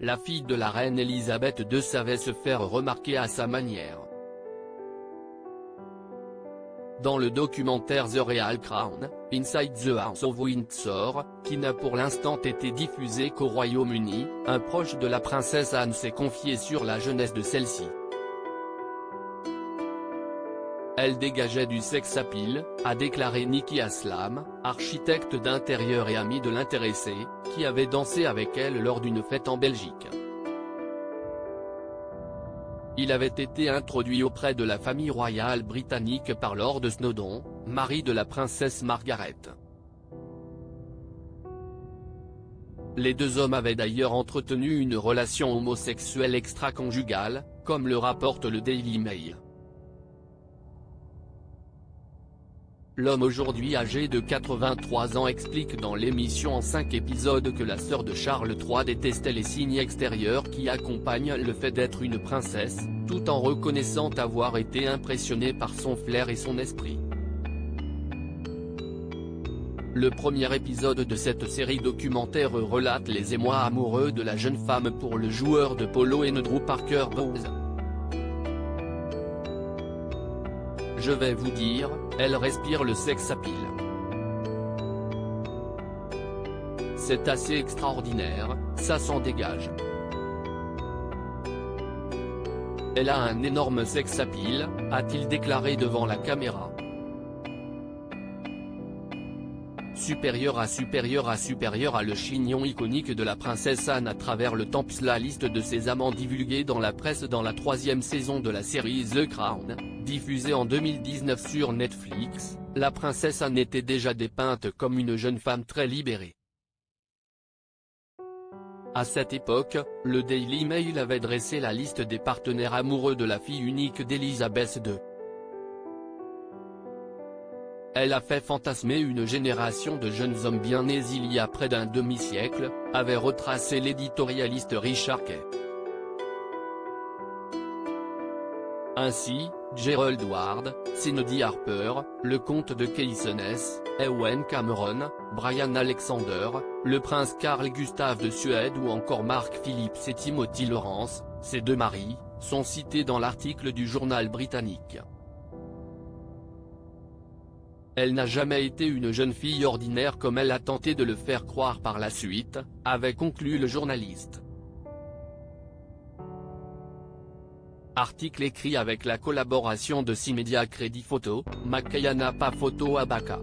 la fille de la reine Elisabeth II savait se faire remarquer à sa manière. Dans le documentaire The Real Crown, Inside the House of Windsor, qui n'a pour l'instant été diffusé qu'au Royaume-Uni, un proche de la princesse Anne s'est confié sur la jeunesse de celle-ci. Elle dégageait du sex-appeal, a déclaré Nicky Aslam, architecte d'intérieur et ami de l'intéressée, qui avait dansé avec elle lors d'une fête en Belgique. Il avait été introduit auprès de la famille royale britannique par Lord Snowdon, mari de la princesse Margaret. Les deux hommes avaient d'ailleurs entretenu une relation homosexuelle extra-conjugale, comme le rapporte le Daily Mail. L'homme aujourd'hui âgé de 83 ans explique dans l'émission en 5 épisodes que la sœur de Charles III détestait les signes extérieurs qui accompagnent le fait d'être une princesse, tout en reconnaissant avoir été impressionné par son flair et son esprit. Le premier épisode de cette série documentaire relate les émois amoureux de la jeune femme pour le joueur de polo Andrew Parker Bowes. Je vais vous dire, elle respire le sex-appeal. C'est assez extraordinaire, ça s'en dégage. Elle a un énorme sex-appeal, a-t-il déclaré devant la caméra. Supérieur à le chignon iconique de la princesse Anne à travers le temps. La liste de ses amants divulguée dans la presse dans la 3e saison de la série The Crown, diffusée en 2019 sur Netflix, la princesse Anne était déjà dépeinte comme une jeune femme très libérée. À cette époque, le Daily Mail avait dressé la liste des partenaires amoureux de la fille unique d'Elisabeth II. Elle a fait fantasmer une génération de jeunes hommes bien nés il y a près d'un demi-siècle, avait retracé l'éditorialiste Richard Kay. Ainsi, Gerald Ward, Cindy Harper, le comte de Keysonès, Ewen Cameron, Brian Alexander, le prince Carl Gustaf de Suède ou encore Mark Phillips et Timothy Lawrence, ses deux maris, sont cités dans l'article du journal britannique. Elle n'a jamais été une jeune fille ordinaire comme elle a tenté de le faire croire par la suite, avait conclu le journaliste. Article écrit avec la collaboration de 6 médias Crédit Photo, Makayana Pa Photo Abaka.